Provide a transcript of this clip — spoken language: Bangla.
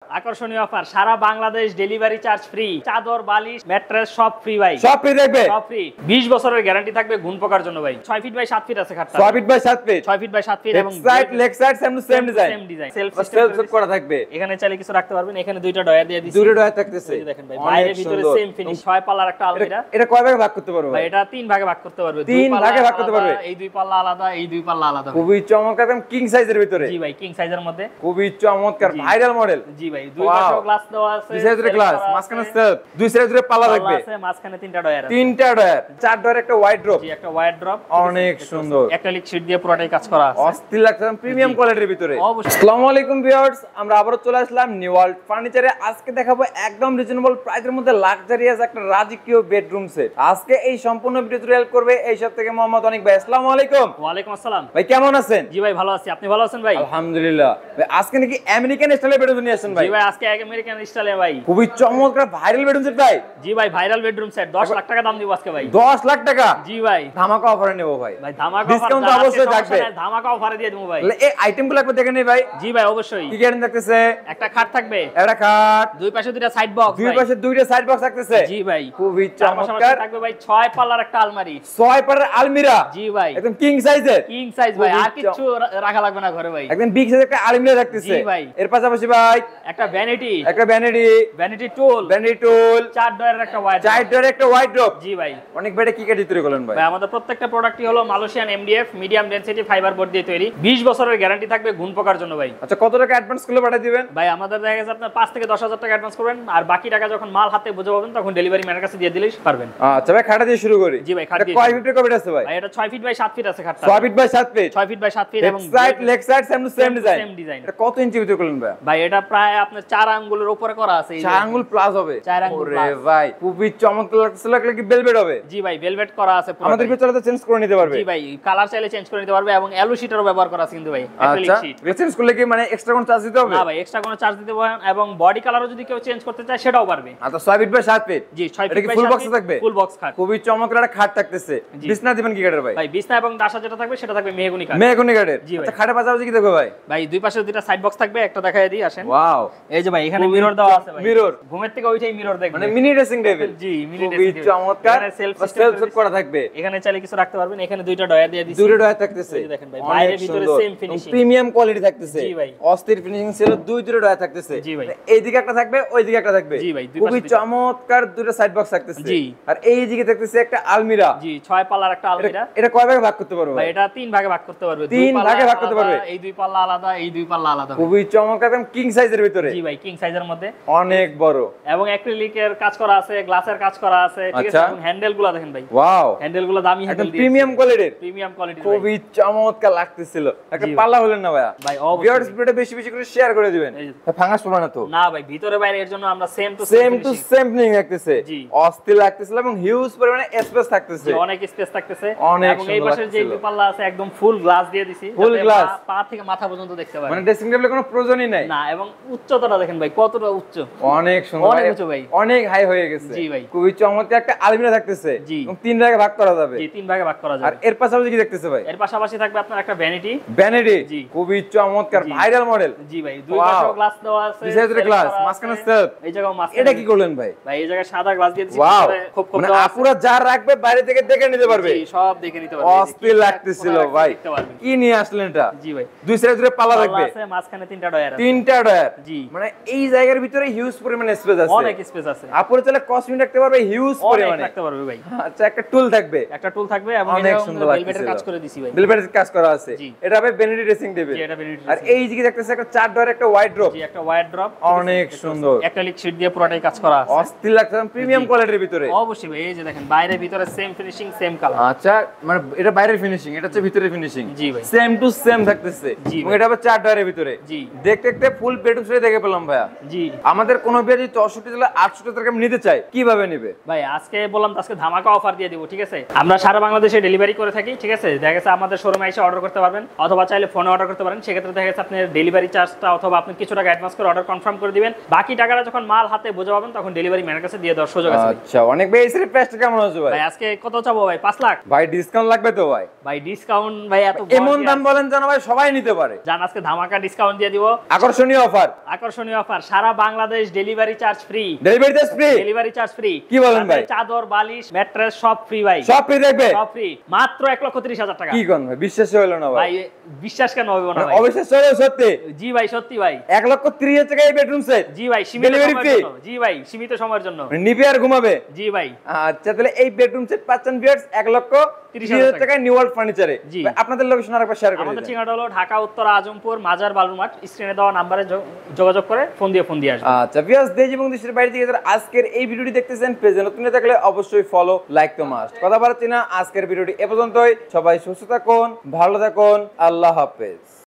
আকর্ষণীয় অফার, সারা বাংলাদেশ ডেলিভারি চার্জ ফ্রি, চাদর বালিশ ম্যাট্রেস সব ফ্রি ভাই, সব ফ্রি থাকবে, সব ফ্রি। 20 বছরের গ্যারান্টি থাকবে গুণ পোকার জন্য ভাই। 6 ফিট বাই 7 ফিট আছে খাটটা, 6 feet by 7 feet, 6 feet by 7 feet এবং side leg side same to same design, shelf shelf করা থাকবে। এখানে চাইলে কিছু রাখতে পারবেন। এখানে দুইটা ডয়ার দিয়ে দিছি, দুটো ডয়ার থাকতেছে, এই যে দেখেন ভাই, বাইরে ভিতরে সেম ফিনিশ, 6 পাল্লার একটা আলমিরা। এটা কয় ভাগে ভাগ করতে পারবে ভাই? এটা 3 ভাগে ভাগ করতে পারবে, 3 ভাগে ভাগ করতে পারবে। এই দুই পাল্লা আলাদা, এই দুই পাল্লা আলাদা। খুবই চমৎকার, একদম কিং সাইজের ভিতরে। জি ভাই, কিং সাইজের মধ্যে খুবই চমৎকার ভাইরাল মডেল। জি ভাই, দুই পাশে গ্লাস দেওয়া আছে, দুই সাইডে গ্লাস, মাঝখানে সেলফ, দুই সাইডে পাল্লা থাকবে, আছে মাঝখানে তিনটা ডয়ার আছে, তিনটা ডয়ার, চার ডয়ার একটা ওয়াইড ড্রপ। জি, একটা ওয়াইড ড্রপ, অনেক সুন্দর, অ্যাক্রিলিক শীট দিয়ে পুরোটাই কাজ করা আছে, অস্থির লাগছে, প্রিমিয়াম কোয়ালিটির ভিতরে। অবশ্যই। আসসালামু আলাইকুম ভিউয়ার্স, আমরা আবারো চলে আসলাম নিউ ওয়ার্ল্ড ফার্নিচারে। আজকে দেখাবো একদম রিজনেবল প্রাইসের মধ্যে লাক্সারিয়াস একটা রাজকীয় বেডরুম সেট। আজকে এই সম্পূর্ণ ভিডিও টিউটোরিয়াল করবে এই সব থেকে মোহাম্মদ অনিক ভাই। আসসালামু আলাইকুম। ওয়া আলাইকুম আসসালাম ভাই কেমন আছেন? জি ভাই, ভালো আছি, আপনি ভালো আছেন ভাই? আলহামদুলিল্লাহ। ভাই আজকে নাকি আমেরিকান স্টাইলের বেডরুম নিয়ে আসেন ভাই? জি ভাই, আজকে আমেরিকান স্টাইলে ভাই, খুবই চমৎকার ভাইরাল বেডরুম সেট ভাই। জি ভাই, ভাইরাল বেডরুম সেট 10 লাখ টাকা দাম দিব আজকে ভাই। 10 লাখ টাকা? জি ভাই, ধামাকা অফারে নেব ভাই। ভাই ধামাকা অফার, ডিসকাউন্ট তো অবশ্যই থাকবে, ধামাকা অফারে দিয়ে দেব ভাই। তাহলে এই আইটেমগুলো একবার দেখে নেই ভাই। জি ভাই, অবশ্যই। কি গ্যারান্টি থাকতেছে? একটা খাট থাকবে, একটা খাট, দুই পাশে দুইটা সাইড বক্স, দুই পাশে দুইটা সাইড বক্স থাকতেছে। জি ভাই, খুবই তার পাশাপাশি চমৎকার থাকবে ভাই 6 পাল্লার একটা আলমারি, 6 পারের আলমিরা। জি ভাই, একদম কিং সাইজের, কিং সাইজ ভাই, খুবই আর কিছু রাখা লাগবে না ঘরে ভাই, একদম বিগ সাইজের একটা আলমিরা থাকতেছে। জি ভাই। এর পাশাপাশি ভাই একটা ভ্যানিটি, একটা ভ্যানিটি টুল, টুল, 4 ডয়ারের একটা ওয়াইড, 4 ডয়ারের একটা ওয়াইড ড্রপ। জি ভাই। অনেক বেডে কি কাটি তৈরি করলেন ভাই? ভাই আমাদের প্রত্যেকটা প্রোডাক্টই হলো Malaysian MDF medium density fibre board দিয়ে তৈরি, 20 বছরের গ্যারান্টি থাকবে গুণ পোকার জন্য ভাই। আচ্ছা, কত টাকা অ্যাডভান্স করলে পাঠিয়ে দিবেন? ভাই আমাদের দেখা গেছে আপনার 5 থেকে 10,000 টাকা অ্যাডভান্স করবেন, আর বাকি টাকা যখন মাল হাতে বুঝে পাবেন তখন ডেলিভারি ম্যানের কাছে দিয়ে দিলেই পারবেন। আচ্ছা ভাই, খাটা দিয়ে শুরু করি। জি ভাই, খাট দিয়ে কয় ফিটের কবে আছে ভাই? ভাই এটা 6 ফিট বাই 7 ফিট আছে খাটটা, 6 feet by 7 feet, 6 feet by 7 feet এবং side leg side same to same same design. এটা কত ইঞ্চি ভিতরে করলেন ভাই? ভাই এটা প্রায় আপনার 4 আঙ্গুলের উপরে করা আছে, এই 4 আঙ্গুল প্লাস হবে। 4 আঙ্গুল ওরে প্লাস ভাই, খুবই চমৎকার লাগছে। লাগলে কি ভেলভেট হবে? জি ভাই, ভেলভেট করা আছে পুরো। আমাদের ভিতরে তো চেঞ্জ করে নিতে পারবে? জি ভাই, কালার চাইলে চেঞ্জ করে নিতে পারবে এবং অ্যালু শীটেরও ব্যবহার করা আছে কিন্তু ভাই, অ্যাক্রিলিক আচ্ছা, শীট। চেঞ্জ করলে কি মানে এক্সট্রা কোন চার্জ দিতে হবে? না ভাই, এক্সট্রা কোনো চার্জ দিতে হবে, এবং বডি কালারও যদি কেউ চেঞ্জ করতে চায় সেটাও পারবে। আচ্ছা, 6 ফিট বাই 7 ফিট। জি, 6 এটা ফিট কি বাই ফুল 7 বক্স ফিট, থাকবে? ফুল বক্স খাট। খুবই চমৎকার একটা খাট থাকতেছে। জি। বিছনা দিবেন কি কাঠের ভাই? ভাই বিছনা এবং দাসা যেটা থাকবে সেটা থাকবে মেহগনি কাঠ। মেহগনি কাঠের। জি ভাই। আচ্ছা, খাটের পাশাপাশি কি দেখো ভাই? ভাই দুই পাশে দুইটা সাইড বক্স থাকবে, একটা দেখায় দিই, আসেন। ওয়াও, এই যে ভাই, এখানে মিরর দেওয়া আছে ভাই, মিরর। ঘুমের থেকে ওইটাই মিরর দেখবে, মানে মিনি ড্রেসিং টেবিল। জি, মিনি খুবই ড্রেসিং টেবিল। চমৎকার, এখানে সেলফ সেলফ করা থাকবে। এখানে চাইলে কিছু রাখতে পারবেন। এখানে দুইটা ডয়ার দিয়ে দিছি, দুটো ডয়ার থাকতেছে। এই যে দেখেন ভাই, বাইরে ভিতরে সেম ফিনিশিং, প্রিমিয়াম কোয়ালিটি থাকতেছে। জি ভাই। অস্থির ফিনিশিং ছিল, দুটো ডয়ার থাকতেছে। জি ভাই। এইদিকে একটা থাকবে, ওইদিকে একটা থাকবে। জি ভাই, দুই খুবই পাশে চমৎকার দুটো সাইড বক্স থাকতেছে। জি। আর এইদিকে থাকতেছে একটা আলমিরা। জি, 6 পাল্লার একটা আলমিরা। এটা কয় ভাগে ভাগ করতে পারবে ভাই ভাই? এটা 3 ভাগে ভাগ করতে পারবে, 3 ভাগে ভাগ করতে পারবে। এই দুই পাল্লা আলাদা, এই দুই পাল্লা আলাদা। খুবই চমৎকার, একদম কিং সাইজের ভিতরে। জি ভাই, কিং সাইজের মধ্যে অনেক বড়, এবং অ্যাক্রিলিকের কাজ করা আছে, গ্লাসের কাজ করা আছে, ঠিক আছে। আচ্ছা। এবং হ্যান্ডেলগুলো দেখেন ভাই, ওয়াও, হ্যান্ডেলগুলো দামি একদম হ্যান্ডেল দিয়ে প্রিমিয়াম কোয়ালিটির, প্রিমিয়াম কোয়ালিটি। খুবই চমৎকার লাগতেছিল। একটা জি। পাল্লা হলেন না ভাইয়া? ভাই অবশ্যই। ভিউয়ার্স ভিডিওটা বেশি বেশি করে শেয়ার করে দিবেন, এই যে। ভাঙাস পড়বে না তো? না ভাই, ভিতরে বাইরে এর জন্য আমরা same to same to same finishing লাগতেছে। জি। অস্থির লাগতেছিল এবং হিউজ পরিমাণে স্পেস থাকতেছে। অনেক স্পেস থাকতেছে, অনেক এবং এই সুন্দর পাশের যে লাগছিল। দুই পাল্লা আছে একদম ফুল গ্লাস দিয়ে দিছি, Full যাতে glass। পা থেকে মাথা পর্যন্ত দেখতে পারে। মানে ড্রেসিং টেবিলে কোনো প্রয়োজনই নাই। না, এবং উচ্চতাটা দেখেন ভাই কতটা উচ্চ, অনেক সুন্দর, অনেক উঁচু ভাই, অনেক হাই হয়ে গেছে। জি ভাই। খুবই চমৎকার একটা আলমিরা থাকতেছে। জি। এবং 3 ভাগে ভাগ করা যাবে। জি, 3 ভাগে ভাগ করা আর যাবে। এর পাশাপাশি কি দেখতেছে ভাই? এর পাশাপাশি থাকবে আপনার একটা ভ্যানিটি। ভ্যানিটি। জি। খুবই চমৎকার জি। Viral model. জি ভাই, দুই Wow। পাশেও গ্লাস দেওয়া আছে, দুই সাইডে self গ্লাস, করা মাঝখানে আছে। সেলফ। এই জায়গাও মাঝখানে। এটা কি করলেন ভাই? ভাই এই জায়গায় সাদা গ্লাস দিয়ে দিছি, ওয়াও, খুব কম মানে দেওয়া আছে। আপুরা যা রাখবে বাইরে থেকে দেখে নিতে পারবে। জি, সব দেখে নিতে পারবে। অস্থির লাগতেছিল ভাই। কি নিয়ে আসলেন এটা? জি ভাই, দুই সাইডে পাল্লা থাকবে, আছে, মাঝখানে তিনটা ডয়ার আছে। তিনটা ডয়ার। জি। মানে এই জায়গার ভিতরে হিউজ পরিমাণে স্পেস আছে। অনেক স্পেস আছে, আপুরা চাইলে কসমেটিক রাখতে পারবে হিউজ অনেক পরিমাণে। রাখতে পারবে ভাই। আচ্ছা, একটা টুল থাকবে, একটা টুল থাকবে, এবং অনেক এটাও সুন্দর ভেলভেটের লাগতেছিল। কাজ করে দিছি ভাই। ভেলভেটের কাজ করা আছে। জি। এটা হবে ভ্যানিটি ড্রেসিং টেবিল। জি, এটা ভ্যানিটি আর এই দিকে দেখতেছে একটা 4 ডয়ার একটা ওয়াইড ড্রপ। জি, একটা ওয়াইড ড্রপ, অনেক সুন্দর, অ্যাক্রিলিক শীট দিয়ে পুরোটাই কাজ করা আছে। অস্থির লাগছে, প্রিমিয়াম কোয়ালিটির ভিতরে। অবশ্যই ভাই, এই যে দেখেন বাইরে ভিতরে সেম ফিনিশিং, সেম কালার। আচ্ছা, মানে এটা বাইরের ফিনিশিং, এটা হচ্ছে ভিতরের ফিনিশিং। জি ভাই। সেম টু সেম থাকতেছে। জি এবং ভাই। এটা হবে 4 ডয়ারের ভিতরে। জি। দেখতে দেখতে ফুল বেডরুম সেট দেখে পেলাম ভাইয়া। জি আমাদের কোন বিয়ে যদি 64 জেলা 68 টাকা নিতে চাই, কিভাবে নেবে ভাই? আজকে বললাম তো, আজকে ধামাকা অফার দিয়ে দিব, ঠিক আছে। আমরা সারা বাংলাদেশে ডেলিভারি করে থাকি, ঠিক আছে। দেখা গেছে আমাদের শোরুমে এসে অর্ডার করতে পারবেন, অথবা চাইলে ফোনে অর্ডার করতে পারেন। সেক্ষেত্রে দেখা গেছে আপনার ডেলিভারি চার্জটা, অথবা আপনি কিছু টাকা অ্যাডভান্স করে অর্ডার কনফার্ম করে দিবেন, বাকি টাকাটা যখন মাল হাতে বুঝে পাবেন তখন ডেলিভারি ম্যানের কাছে দিয়ে দেওয়ার সুযোগ আছে ভাই। আচ্ছা, অনেক বেশি প্রাইসটা কেমন আছে ভাই? ভাই আজকে কত চাবো ভাই? 5 লাখ ভাই ডিসকাউন্ট লাগবে তো ভাই? ভাই ডিসকাউন্ট ভাই এত এমন দাম বলেন যেন ভাই সবাই নিতে পারে। জান, আজকে ধামাকা ডিসকাউন্ট দিয়ে দিব। আকর্ষণীয় অফার, আকর্ষণীয় অফার, সারা Bangladesh delivery charge free. Delivery charge free? Delivery charge free. কি বলেন ভাই? চাদর, বালিশ, ম্যাট্রেস সব ফ্রি ভাই। সব ফ্রি দেখবে? সব ফ্রি, মাত্র 1,30,000 টাকা। কি কোন ভাই, বিশ্বাস হলো না ভাই? ভাই বিশ্বাস কেন হবে না ভাই? অবিশ্বাস হলো সত্যি? জি ভাই, সত্যি ভাই। 1,30,000 টাকা এই বেডরুম সেট? জি ভাই, সীমিত Delivery সময়ের free? জন্য। জি ভাই, সীমিত সময়ের জন্য। নিবে আর ঘুমাবে? জি ভাই। আচ্ছা, তাহলে এই বেডরুম সেট পাচ্ছেন ভিউয়ার্স 1,30,000 টাকায় নিউ ওয়ার্ল্ড ফার্নিচারে। জি। ভাই, আপনাদের লোকেশন আরেকবার শেয়ার করে আমাদের দিন। ঠিকানাটা হলো ঢাকা উত্তর আজমপুর মাজার বালুরমাঠ। স্ক্রিনে দেওয়া নাম্বারে যোগাযোগ করে ফোন দিয়ে আসবে। আচ্ছা ভিউয়ার্স, দেশ এবং দেশের বাইরে থেকে যারা আজকের এই ভিডিওটি দেখতেছেন, পেজে নতুন হয়ে থাকলে অবশ্যই ফলো, লাইক তো মাস্ট। কথা বলাচ্ছি না, আজকের ভিডিওটি এ পর্যন্তই। সবাই সুস্থ থাকুন, ভালো থাকুন, আল্লাহ হাফেজ।